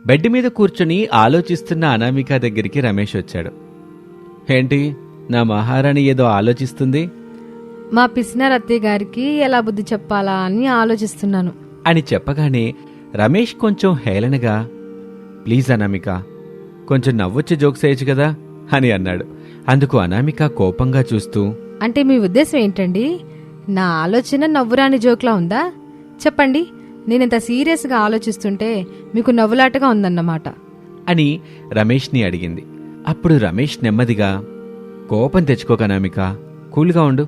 Bed మీద కూర్చుని ఆలోచిస్తున్న అనామిక దగ్గరికి రమేష్ వచ్చాడు. ఏంటి, నా మహారాణి ఏదో ఆలోచిస్తుంది మా పిసినారి అత్తయ్య గారికి ఎలా బుద్ధి చెప్పాలా అని ఆలోచిస్తున్నాను అని చెప్పగానే రమేష్ కొంచెం హేళనగా, ప్లీజ్ అనామిక, కొంచెం నవ్వొచ్చి జోక్స్ వేయచ్చు కదా అని అన్నాడు. అందుకు అనామిక కోపంగా చూస్తూ, అంటే మీ ఉద్దేశం ఏంటండి? నా ఆలోచన నవ్వురాని జోక్లా ఉందా? చెప్పండి. నేనింత సీరియస్గా ఆలోచిస్తుంటే మీకు నవ్వులాటగా ఉందన్నమాట అని రమేష్ని అడిగింది. అప్పుడు రమేష్ నెమ్మదిగా, కోపం తెచ్చుకోక అనామిక, కూల్గా ఉండు.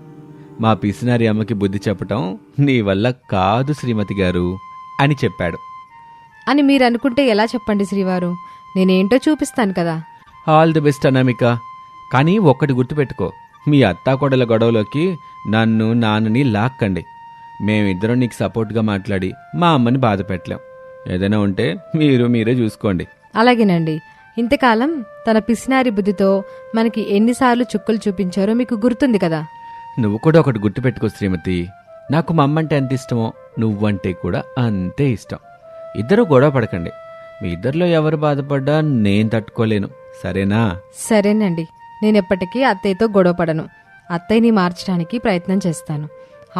మా పిసినారి అమ్మకి బుద్ధి చెప్పటం నీ వల్ల కాదు శ్రీమతి గారు అని చెప్పాడు. అని మీరు అనుకుంటే ఎలా చెప్పండి శ్రీవారు? నేనేంటో చూపిస్తాను కదా. All the best Anamika. కానీ ఒక్కటి గుర్తుపెట్టుకో, మీ అత్తాకోడల గొడవలోకి నన్ను నాన్నని లాక్కండి. మేమిద్దరం నీకు సపోర్ట్గా మాట్లాడి మా అమ్మని బాధ పెట్టలేం. ఏదైనా ఉంటే మీరే చూసుకోండి. అలాగేనండి. ఇంతకాలం తన పిసినారి బుద్ధితో మనకి ఎన్నిసార్లు చుక్కలు చూపించారో మీకు గుర్తుంది కదా. నువ్వు కూడా ఒకటి గుర్తుపెట్టుకో శ్రీమతి, నాకు మా అమ్మంటే ఎంత ఇష్టమో నువ్వంటే కూడా అంతే ఇష్టం. ఇద్దరూ గొడవ పడకండి. మీ ఇద్దరిలో ఎవరు బాధపడ్డా నేను తట్టుకోలేను, సరేనా? సరేనండి. నేనెప్పటికీ అత్తయ్యతో గొడవ పడను. అత్తయ్యని మార్చడానికి ప్రయత్నం చేస్తాను.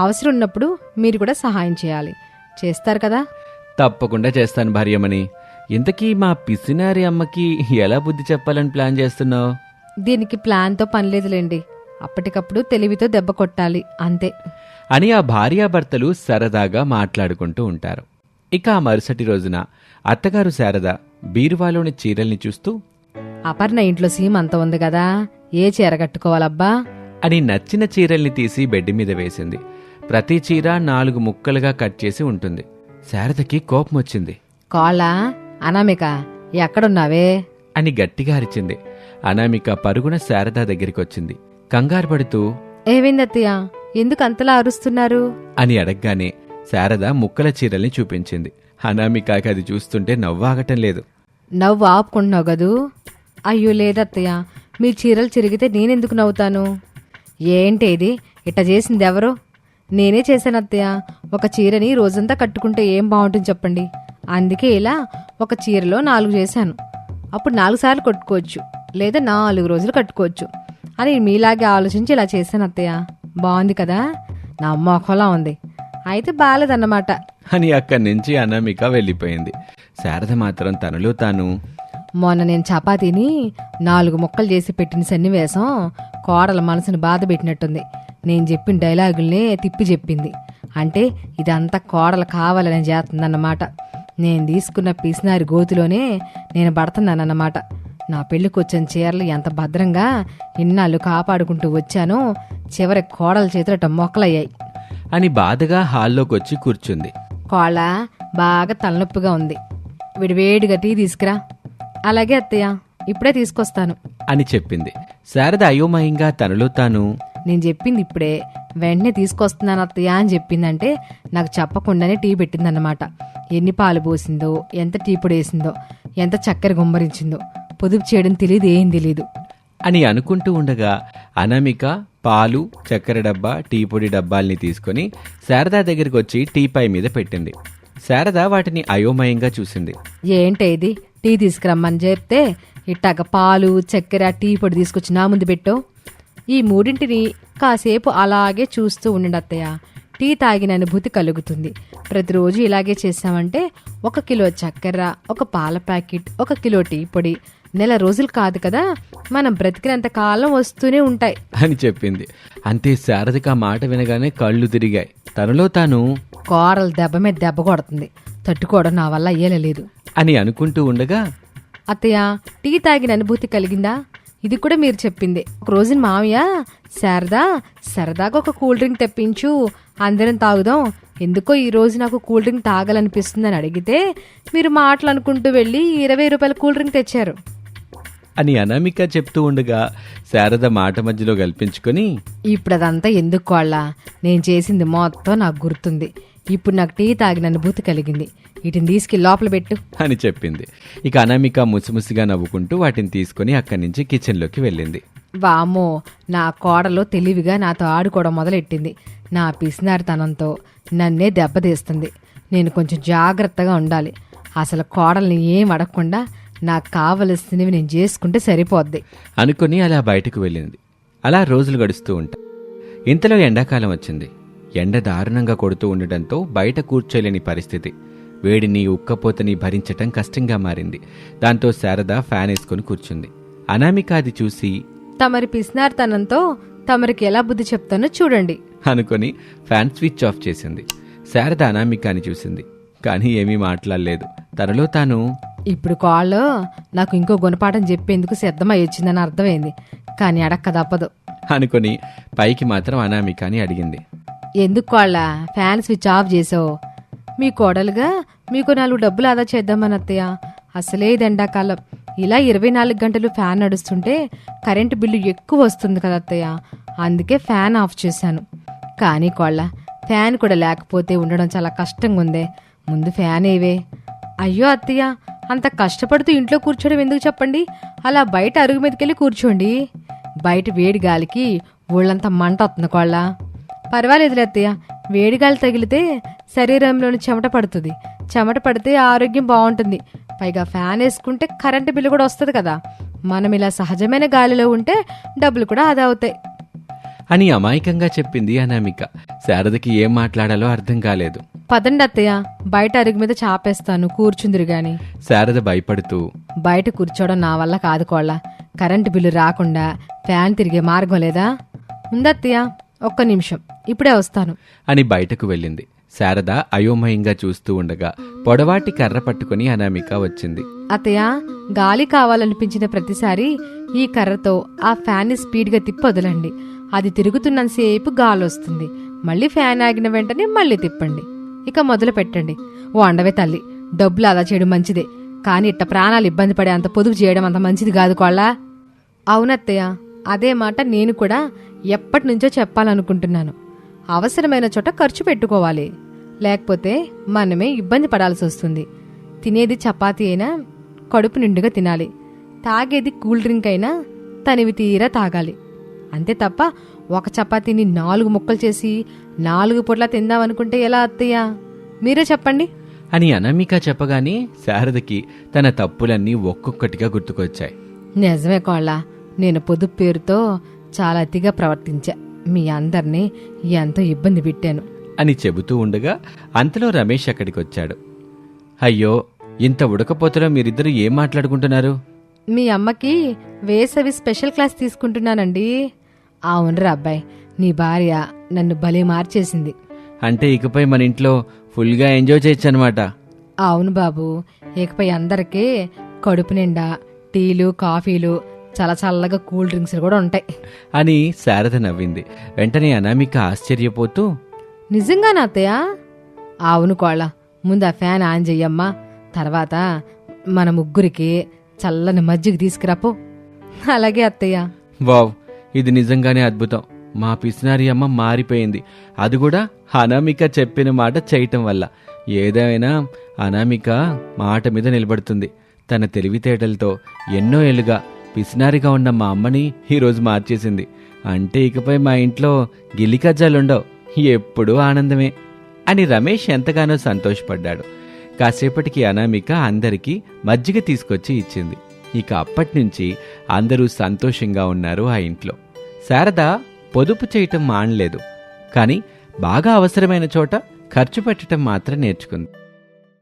అవసరం ఉన్నప్పుడు మీరు కూడా సహాయం చేయాలి. చేస్తారు కదా? తప్పకుండా చేస్తాను భార్యమని. ఇంతకీ మా పిసినారి అమ్మకి ఎలా బుద్ధి చెప్పాలని ప్లాన్ చేస్తున్నావు? దీనికి ప్లాన్తో పనిలేదులేండి. అప్పటికప్పుడు తెలివితో దెబ్బ కొట్టాలి, అంతే అని ఆ భార్యాభర్తలు సరదాగా మాట్లాడుకుంటూ ఉంటారు. ఇక ఆ మరుసటి రోజున అత్తగారు శారద బీరువాలోని చీరల్ని చూస్తూ, అపర్ణ ఇంట్లో సీమ అంత ఉంది కదా, ఏ చీర కట్టుకోవాలబ్బా అని నచ్చిన చీరల్ని తీసి బెడ్ మీద వేసింది. ప్రతి చీర 4 ముక్కలుగా కట్ చేసి ఉంటుంది. శారదకి కోపం వచ్చింది. కోళ్ళ అనామిక, ఎక్కడున్నావే అని గట్టిగా అరిచింది. అనామిక పరుగున శారద దగ్గరికొచ్చింది. కంగారు పడుతూ, ఏమైందత్తయ్య, ఎందుకు అంతలా అరుస్తున్నారు అని అడగగానే శారద ముక్కల చీరల్ని చూపించింది. అనామికకి అది చూస్తుంటే నవ్వాగటం లేదు. నవ్వు ఆపుకుంటున్నావు గదూ? అయ్యో లేదత్తయ్య, మీ చీరలు చిరిగితే నేనెందుకు నవ్వుతాను? ఏంటి ఇది, ఇట్ట చేసింది ఎవరు? నేనే చేశాను అత్తయ్య. ఒక చీరని రోజంతా కట్టుకుంటే ఏం బాగుంటుంది చెప్పండి. అందుకే ఇలా ఒక చీరలో 4 చేశాను. అప్పుడు 4 సార్లు కట్టుకోవచ్చు, లేదా 4 రోజులు కట్టుకోవచ్చు అని మీలాగే ఆలోచించి ఇలా చేశాను అత్తయ్య. బాగుంది కదా? నా మొఖంలా ఉంది. అయితే బాలేదన్నమాట అని అక్కడి నుంచి అనామిక వెళ్ళిపోయింది. శారద మాత్రం తనలో తాను, మొన్న నేను చపాతీని 4 ముక్కలు చేసి పెట్టిన సన్నివేశం కోడల మనసును బాధ పెట్టినట్టుంది. నేను చెప్పిన డైలాగుల్నే తిప్పి చెప్పింది. అంటే ఇదంతా కోడలు కావాలని చేస్తుందన్నమాట. నేను తీసుకున్న పిసినారి గోతులోనే నేను పడుతున్నానన్నమాట. నా పెళ్లికి వచ్చిన చీరలు ఎంత భద్రంగా ఇన్నాళ్ళు కాపాడుకుంటూ వచ్చానో చివరి కోడల చేతులట మొక్కలయ్యాయి అని బాధగా హాల్లోకొచ్చి కూర్చుంది. కోళ్ళ బాగా తలనొప్పిగా ఉంది, విడివేడిగా టీ తీసుకురా. అలాగే అత్తయ్య, ఇప్పుడే తీసుకొస్తాను అని చెప్పింది. శారద అయోమయంగా తనలో తాను, నేను చెప్పింది ఇప్పుడే వెంటనే తీసుకొస్తున్నాను అత్తయ్య అని చెప్పిందంటే నాకు చెప్పకుండానే టీ పెట్టిందన్నమాట. ఎన్ని పాలు పోసిందో, ఎంత టీ పొడి వేసిందో, ఎంత చక్కెర గుమ్మరించిందో పొదుపు చేయడం తెలియదు, ఏం తెలీదు అని అనుకుంటూ ఉండగా అనామిక పాలు, చక్కెర డబ్బా, టీ పొడి డబ్బాల్ని తీసుకుని శారద దగ్గరికి వచ్చి టీపాయ్ మీద పెట్టింది. శారద వాటిని అయోమయంగా చూసింది. ఏంటే ఇది, టీ తీసుకురమ్మని చెప్తే ఇట్టాక పాలు, చక్కెర, టీ పొడి తీసుకొచ్చి నా ముందు పెట్టో. ఈ మూడింటిని కాసేపు అలాగే చూస్తూ ఉండండి అత్తయ్య. టీ తాగిన అనుభూతి కలుగుతుంది. ప్రతిరోజు ఇలాగే చేసామంటే 1 కిలో చక్కెర, 1 పాల ప్యాకెట్, 1 కిలో టీ పొడి నెల రోజులు కాదు కదా, మనం బ్రతికినంత కాలం వస్తూనే ఉంటాయి అని చెప్పింది. అంతే. శారదకి ఆ మాట వినగానే కళ్ళు తిరిగాయి. తనలో తాను, కోరలు దెబ్బ మీద దెబ్బ కొడుతుంది, తట్టుకోవడం నా వల్ల అయ్యేలేదు అని అనుకుంటూ ఉండగా, అత్తయ్య టీ తాగిన అనుభూతి కలిగిందా? ఇది కూడా మీరు చెప్పింది. ఒక రోజున మావయ్య, సరదాగా ఒక కూల్ డ్రింక్ తెప్పించు, అందరం తాగుదాం, ఎందుకో ఈ రోజు నాకు కూల్ డ్రింక్ తాగాలనిపిస్తుందని అడిగితే మీరు మాటలు అనుకుంటూ వెళ్ళి 20 రూపాయల కూల్ డ్రింక్ తెచ్చారు అని అనామిక చెప్తూ ఉండగా శారద మాట మధ్యలో కల్పించుకొని, ఇప్పుడు అదంతా ఎందుకు కోళ్ళ, నేను చేసింది మొత్తం నాకు గుర్తుంది. ఇప్పుడు నాకు టీ తాగిన అనుభూతి కలిగింది, వీటిని తీసుకెళ్ళి లోపల పెట్టు అని చెప్పింది. ఇక అనామిక ముసిముసిగా నవ్వుకుంటూ వాటిని తీసుకుని అక్కడి నుంచి కిచెన్లోకి వెళ్ళింది. వామ్మో, నా కోడలో తెలివిగా నాతో ఆడుకోవడం మొదలెట్టింది. నా పిసినారితనంతో నన్నే దెబ్బతీస్తుంది. నేను కొంచెం జాగ్రత్తగా ఉండాలి. అసలు కోడల్ని ఏం అడగకుండా నాకు కావలసినవి నేను చేసుకుంటే సరిపోద్ది అనుకుని అలా బయటకు వెళ్ళింది. అలా రోజులు గడుస్తూ ఉంటాయి. ఇంతలో ఎండాకాలం వచ్చింది. ఎండ దారుణంగా కొడుతూ ఉండటంతో బయట కూర్చోలేని పరిస్థితి. వేడిని ఉక్కపోతని భరించటం కష్టంగా మారింది. దాంతో శారద ఫ్యాన్ వేసుకుని కూర్చుంది. అనామిక అది చూసి, తమరి పిసినార్తనంతో తమరికి ఎలా బుద్ధి చెప్తానో చూడండి అనుకుని ఫ్యాన్ స్విచ్ ఆఫ్ చేసింది. శారద అనామికాని చూసింది, కానీ ఏమీ మాట్లాడలేదు. తనలో తాను, ఇప్పుడు కాళ్ళు నాకు ఇంకో గుణపాఠం చెప్పేందుకు సిద్ధమై వచ్చిందని అర్థమైంది, కానీ అడక్క తప్పదు అనుకుని పైకి మాత్రం అనామికాని అడిగింది. ఎందుకు కాళ్ళ ఫ్యాన్ స్విచ్ ఆఫ్ చేసావు? మీ కోడలుగా మీకు 4 డబ్బులు ఆదా చేద్దామని అత్తయ్య. అసలే ఇది ఎండాకాలం, ఇలా 24 గంటలు ఫ్యాన్ నడుస్తుంటే కరెంటు బిల్లు ఎక్కువ వస్తుంది కదా అత్తయ్య, అందుకే ఫ్యాన్ ఆఫ్ చేశాను. కానీ కోళ్ళ ఫ్యాన్ కూడా లేకపోతే ఉండడం చాలా కష్టంగా ఉందే, ముందు ఫ్యాన్ ఏవే. అయ్యో అత్తయ్య, అంత కష్టపడుతూ ఇంట్లో కూర్చోడం ఎందుకు చెప్పండి, అలా బయట అరుగు మీదకెళ్ళి కూర్చోండి. బయట వేడి గాలికి ఒళ్ళంతా మంట వస్తుంది కోళ్ళ. పర్వాలేదులే అత్తయ్య, వేడిగాలి తగిలితే శరీరంలోని చెమట పడుతుంది, చెమట పడితే ఆరోగ్యం బాగుంటుంది. పైగా ఫ్యాన్ వేసుకుంటే కరెంటు బిల్లు కూడా వస్తుంది కదా, మనం ఇలా సహజమైన గాలిలో ఉంటే డబ్బులు కూడా ఆదా అవుతాయి అని అమాయకంగా చెప్పింది అనామిక. శారదకి ఏం మాట్లాడాలో అర్థం కాలేదు. పదండి అత్తయ్య, బయట అరుగు మీద చాపేస్తాను, కూర్చుందిరు గాని. శారద భయపడుతూ, బయట కూర్చోవడం నా వల్ల కాదు కోళ్ళ, కరెంటు బిల్లు రాకుండా ఫ్యాన్ తిరిగే మార్గం లేదా? ఉందత్తయ్య, ఒక్క నిమిషం, ఇప్పుడే వస్తాను అని బయటకు వెళ్ళింది. శారద అయోమయంగా చూస్తూ ఉండగా పొడవాటి కర్ర పట్టుకుని అనామిక వచ్చింది. అత్తయ్య, గాలి కావాలనిపించిన ప్రతిసారి ఈ కర్రతో ఆ ఫ్యాన్ ని స్పీడ్గా తిప్పి వదలండి. అది తిరుగుతున్నంతసేపు గాలి వస్తుంది, మళ్ళీ ఫ్యాన్ ఆగిన వెంటనే మళ్ళీ తిప్పండి. ఇక మొదలు పెట్టండి. ఓ అండవే తల్లి, డబ్బులు ఆదా చేయడం మంచిదే, కానీ ఇట్ట ప్రాణాలు ఇబ్బంది పడే అంత పొదుపు చేయడం అంత మంచిది కాదు కోళ్ళ. అవునత్తయ్య, అదే మాట నేను కూడా ఎప్పటి నుంచో చెప్పాలనుకుంటున్నాను. అవసరమైన చోట ఖర్చు పెట్టుకోవాలి, లేకపోతే మనమే ఇబ్బంది పడాల్సి వస్తుంది. తినేది చపాతీ అయినా కడుపు నిండుగా తినాలి, తాగేది కూల్ డ్రింక్ అయినా తనివి తీరా తాగాలి. అంతే తప్ప ఒక చపాతీని 4 ముక్కలు చేసి 4 పూట్ల తిందామనుకుంటే ఎలా అత్తయ్య, మీరే చెప్పండి అని అనామిక చెప్పగానే శారదకి తన తప్పులన్నీ ఒక్కొక్కటిగా గుర్తుకొచ్చాయి. నిజమే కోళ్ళ, నేను పొదుపు పేరుతో చాలా అతిగా ప్రవర్తించా, మీ అందరినీ ఎంతో ఇబ్బంది పెట్టాను అని చెబుతూ ఉండగా అంతలో రమేష్ అక్కడికి వచ్చాడు. అయ్యో, ఇంత ఉడకపోతలో మీరిద్దరూ ఏం మాట్లాడుకుంటున్నారు? మీ అమ్మకి వేసవి స్పెషల్ క్లాస్ తీసుకుంటున్నానండి. అవునరా అబ్బాయి, నీ భార్య నన్ను భలే మార్చేసింది. అంటే ఇకపై మన ఇంట్లో ఫుల్గా ఎంజాయ్ చేయొచ్చు అనమాట. అవును బాబు, ఇకపై అందరికీ కడుపు నిండా టీలు కాఫీలు చాలా చల్లగా కూల్ డ్రింక్స్ కూడా ఉంటాయి అని శారద నవ్వింది. వెంటనే అనామిక ఆశ్చర్యపోతూ, నిజంగానా అత్తయ్య? అవును కోళ్ళ, ముందు ఆ ఫ్యాన్ ఆన్ చెయ్యమ్మా, తర్వాత మన ముగ్గురికి చల్లని మజ్జిగ తీసుకురాపో. అలాగే అత్తయ్య. వావ్, ఇది నిజంగానే అద్భుతం. మా పిసినారి అమ్మ మారిపోయింది, అది కూడా అనామిక చెప్పిన మాట చేయటం వల్ల. ఏదైనా అనామిక మాట మీద నిలబడుతుంది. తన తెలివితేటలతో ఎన్నో ఏళ్లుగా పిసినారిగా ఉన్న మా అమ్మని ఈరోజు మార్చేసింది. అంటే ఇకపై మా ఇంట్లో గిల్లికజ్జాలుండవు, ఎప్పుడూ ఆనందమే అని రమేష్ ఎంతగానో సంతోషపడ్డాడు. కాసేపటికి అనామిక అందరికీ మజ్జిగ తీసుకొచ్చి ఇచ్చింది. ఇక అప్పట్నుంచి అందరూ సంతోషంగా ఉన్నారు ఆ ఇంట్లో. శారద పొదుపు చేయటం మానలేదు, కానీ బాగా అవసరమైన చోట ఖర్చు పెట్టడం మాత్రం నేర్చుకుంది.